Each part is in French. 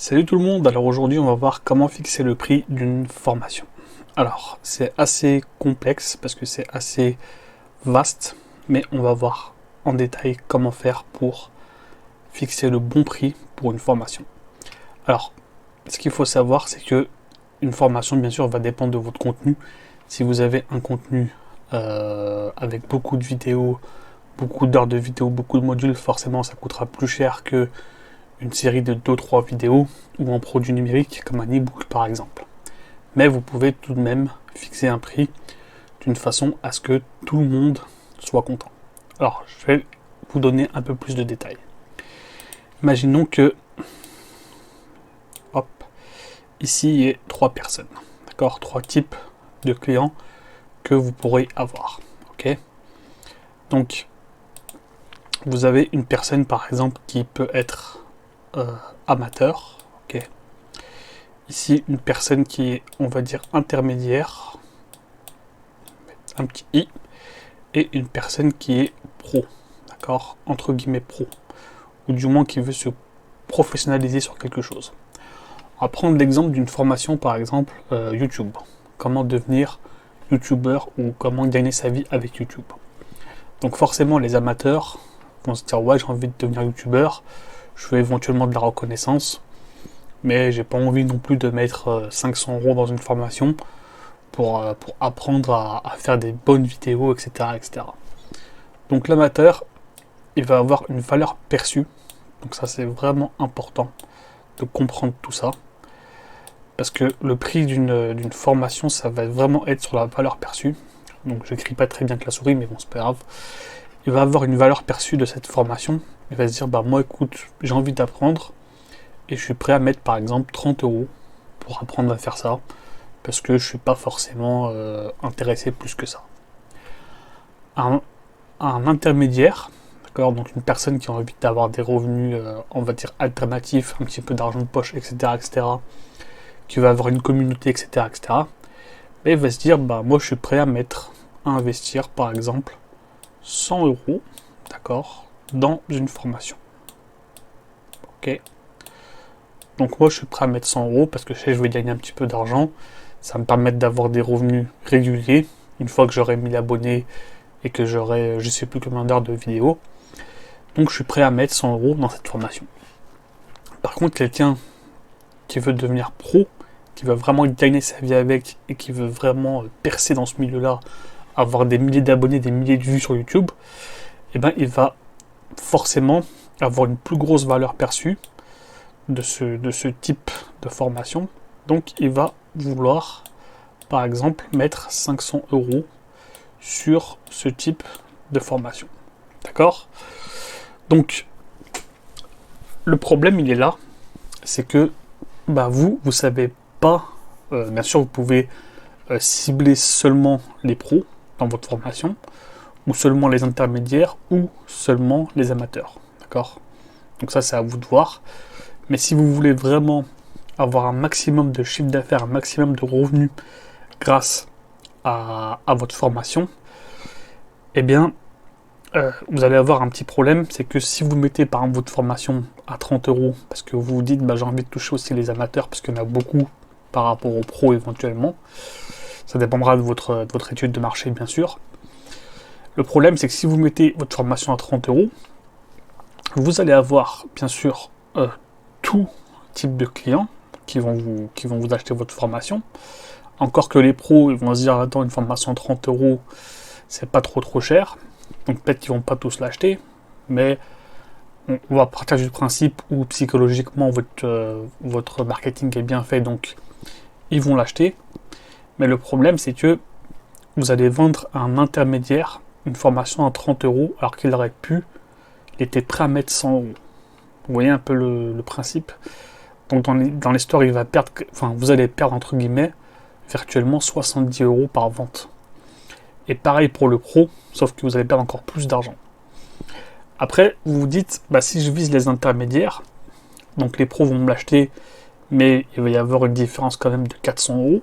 Salut tout le monde, alors aujourd'hui on va voir comment fixer le prix d'une formation. Alors c'est assez complexe parce que c'est assez vaste, mais on va voir en détail comment faire pour fixer le bon prix pour une formation. Alors ce qu'il faut savoir c'est que une formation bien sûr va dépendre de votre contenu. Si vous avez un contenu avec beaucoup de vidéos, beaucoup d'heures de vidéos, beaucoup de modules, forcément ça coûtera plus cher que une série de 2-3 vidéos ou en produit numérique comme un e-book par exemple. Mais vous pouvez tout de même fixer un prix d'une façon à ce que tout le monde soit content. Alors, je vais vous donner un peu plus de détails. Imaginons que, hop, ici il y ait 3 personnes, d'accord, 3 types de clients que vous pourrez avoir, ok. Donc, vous avez une personne par exemple qui peut être amateur, ok. Ici, une personne qui est, on va dire, intermédiaire, un petit i, et une personne qui est pro, d'accord, entre guillemets pro, ou du moins qui veut se professionnaliser sur quelque chose. On va prendre l'exemple d'une formation, par exemple, YouTube. Comment devenir YouTuber ou comment gagner sa vie avec YouTube. Donc forcément, les amateurs vont se dire, ouais, j'ai envie de devenir YouTuber, je veux éventuellement de la reconnaissance, mais j'ai pas envie non plus de mettre 500 € dans une formation pour apprendre à faire des bonnes vidéos, etc., etc. Donc l'amateur, il va avoir une valeur perçue, donc ça c'est vraiment important de comprendre tout ça, parce que le prix d'une formation, ça va vraiment être sur la valeur perçue. Donc j'écris pas très bien avec la souris, mais bon, c'est pas grave. Il va avoir une valeur perçue de cette formation, il va se dire, bah moi écoute, j'ai envie d'apprendre, et je suis prêt à mettre par exemple 30 € pour apprendre à faire ça, parce que je suis pas forcément intéressé plus que ça. Un intermédiaire, d'accord, donc une personne qui a envie d'avoir des revenus, on va dire alternatifs, un petit peu d'argent de poche, etc., etc., qui va avoir une communauté, etc., etc., et va se dire, bah moi je suis prêt à investir par exemple 100 €, d'accord, dans une formation. Ok. Donc moi je suis prêt à mettre 100 € parce que je sais que je vais gagner un petit peu d'argent. Ça va me permettre d'avoir des revenus réguliers une fois que j'aurai 1000 abonnés et que j'aurai je sais plus combien d'heures de vidéos. Donc je suis prêt à mettre 100 € dans cette formation. Par contre, quelqu'un qui veut devenir pro, qui veut vraiment gagner sa vie avec et qui veut vraiment percer dans ce milieu-là, avoir des milliers d'abonnés, des milliers de vues sur YouTube, eh ben, il va forcément avoir une plus grosse valeur perçue de ce type de formation. Donc il va vouloir, par exemple, mettre 500 € sur ce type de formation. D'accord? Donc, le problème, il est là, c'est que bah, vous savez pas, bien sûr, vous pouvez cibler seulement les pros dans votre formation, ou seulement les intermédiaires, ou seulement les amateurs. D'accord? Donc ça, c'est à vous de voir. Mais si vous voulez vraiment avoir un maximum de chiffre d'affaires, un maximum de revenus grâce à votre formation, eh bien, vous allez avoir un petit problème, c'est que si vous mettez par exemple votre formation à 30 €, parce que vous vous dites, bah, j'ai envie de toucher aussi les amateurs, parce qu'il y en a beaucoup par rapport aux pros éventuellement, ça dépendra de votre étude de marché bien sûr. Le problème, c'est que si vous mettez votre formation à 30 €, vous allez avoir bien sûr tout type de clients qui vont vous acheter votre formation. Encore que les pros, ils vont se dire, attends, une formation à 30 €, c'est pas trop cher. Donc peut-être qu'ils vont pas tous l'acheter, mais on va partir du principe où psychologiquement votre marketing est bien fait, donc ils vont l'acheter. Mais le problème, c'est que vous allez vendre à un intermédiaire une formation à 30 € alors qu'il aurait pu, il était prêt à mettre 100 €. Vous voyez un peu le principe. Donc dans l'histoire, il va perdre, enfin vous allez perdre entre guillemets virtuellement 70 € par vente. Et pareil pour le pro, sauf que vous allez perdre encore plus d'argent. Après, vous vous dites, bah, si je vise les intermédiaires, donc les pros vont me l'acheter, mais il va y avoir une différence quand même de 400 €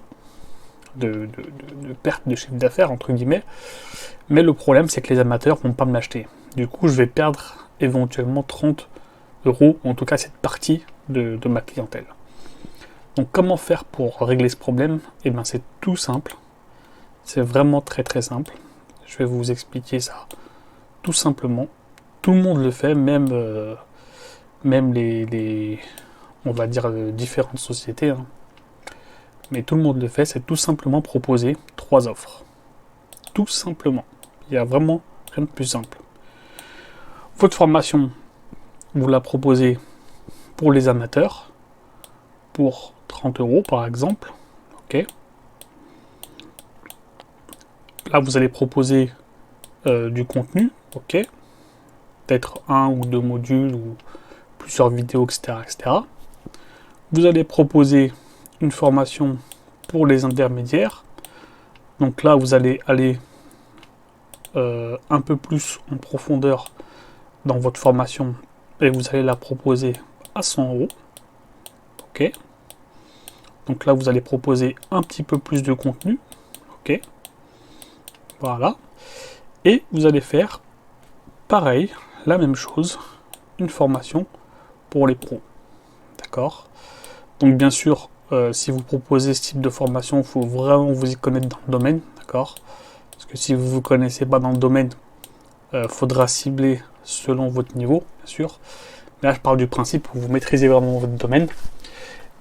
de perte de chiffre d'affaires, entre guillemets. Mais le problème, c'est que les amateurs vont pas me l'acheter. Du coup, je vais perdre éventuellement 30 €, ou en tout cas cette partie de ma clientèle. Donc comment faire pour régler ce problème? Eh bien c'est tout simple, c'est vraiment très très simple. Je vais vous expliquer ça tout simplement. Tout le monde le fait, même les on va dire différentes sociétés, hein. Mais tout le monde le fait, c'est tout simplement proposer 3 offres. Tout simplement. Il n'y a vraiment rien de plus simple. Votre formation, vous la proposez pour les amateurs, pour 30 € par exemple. Ok. Là, vous allez proposer du contenu. Ok. Peut-être 1 ou 2 modules ou plusieurs vidéos, etc., etc. Vous allez proposer une formation pour les intermédiaires. Donc là, vous allez aller un peu plus en profondeur dans votre formation et vous allez la proposer à 100 €. Ok. Donc là, vous allez proposer un petit peu plus de contenu. Ok. Voilà. Et vous allez faire pareil, la même chose, une formation pour les pros. D'accord. Donc bien sûr, si vous proposez ce type de formation, il faut vraiment vous y connaître dans le domaine. D'accord. Parce que si vous ne vous connaissez pas dans le domaine, faudra cibler selon votre niveau, bien sûr. Mais là, je parle du principe où vous maîtrisez vraiment votre domaine.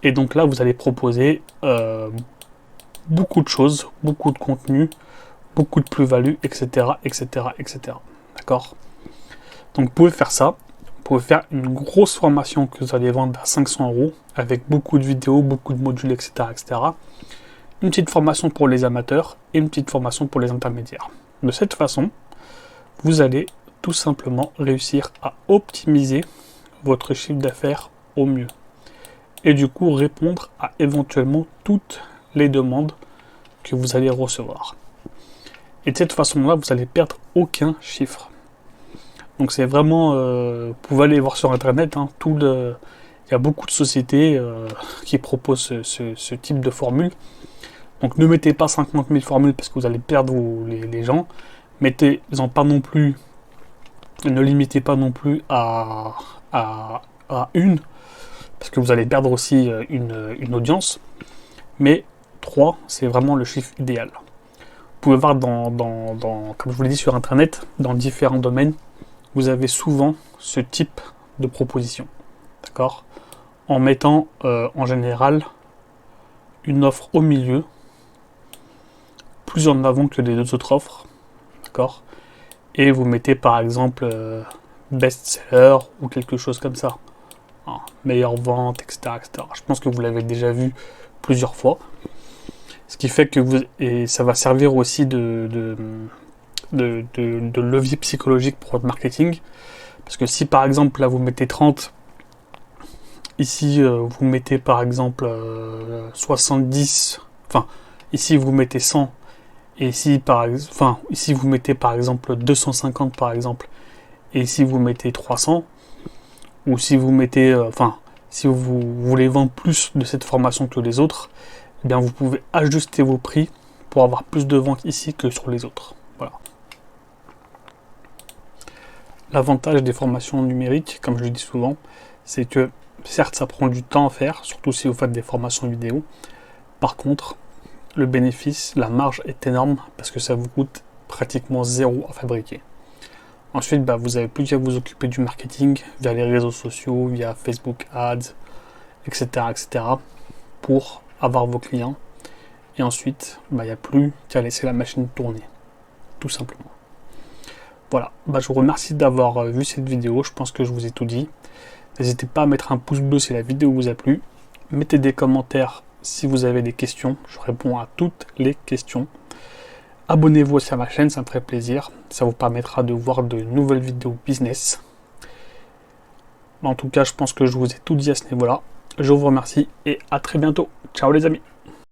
Et donc là, vous allez proposer beaucoup de choses, beaucoup de contenu, beaucoup de plus-value, etc., etc., etc. D'accord. Donc vous pouvez faire ça. Vous pouvez faire une grosse formation que vous allez vendre à 500 € avec beaucoup de vidéos, beaucoup de modules, etc., etc. Une petite formation pour les amateurs et une petite formation pour les intermédiaires. De cette façon, vous allez tout simplement réussir à optimiser votre chiffre d'affaires au mieux. Et du coup répondre à éventuellement toutes les demandes que vous allez recevoir. Et de cette façon-là, vous n'allez perdre aucun chiffre. Donc c'est vraiment, vous pouvez aller voir sur internet, hein, il y a beaucoup de sociétés qui proposent ce type de formule. Donc ne mettez pas 50 000 formules parce que vous allez perdre les gens. Mettez-en pas non plus, ne limitez pas non plus à une, parce que vous allez perdre aussi une audience. Mais 3, c'est vraiment le chiffre idéal. Vous pouvez voir comme je vous l'ai dit sur internet, dans différents domaines, vous avez souvent ce type de proposition. D'accord. En mettant en général une offre au milieu, plus en avant que les deux autres offres. D'accord. Et vous mettez par exemple best-seller ou quelque chose comme ça. Hein, meilleure vente, etc., etc. Je pense que vous l'avez déjà vu plusieurs fois. Ce qui fait que ça va servir aussi de levier psychologique pour votre marketing. Parce que si par exemple là vous mettez 30, ici vous mettez par exemple 70, enfin ici vous mettez 100, et ici ici vous mettez par exemple 250 par exemple, et ici vous mettez 300, ou si vous mettez, si vous voulez vendre plus de cette formation que les autres, eh bien vous pouvez ajuster vos prix pour avoir plus de ventes ici que sur les autres. Voilà. L'avantage des formations numériques, comme je le dis souvent, c'est que certes ça prend du temps à faire, surtout si vous faites des formations vidéo. Par contre, le bénéfice, la marge est énorme parce que ça vous coûte pratiquement 0 à fabriquer. Ensuite, vous avez plus qu'à vous occuper du marketing via les réseaux sociaux, via Facebook Ads, etc., etc. pour avoir vos clients. Et ensuite, il n'y a plus qu'à laisser la machine tourner, tout simplement. Voilà, je vous remercie d'avoir vu cette vidéo, je pense que je vous ai tout dit. N'hésitez pas à mettre un pouce bleu si la vidéo vous a plu. Mettez des commentaires si vous avez des questions, je réponds à toutes les questions. Abonnez-vous aussi à ma chaîne, ça me ferait plaisir. Ça vous permettra de voir de nouvelles vidéos business. En tout cas, je pense que je vous ai tout dit à ce niveau-là. Je vous remercie et à très bientôt. Ciao les amis.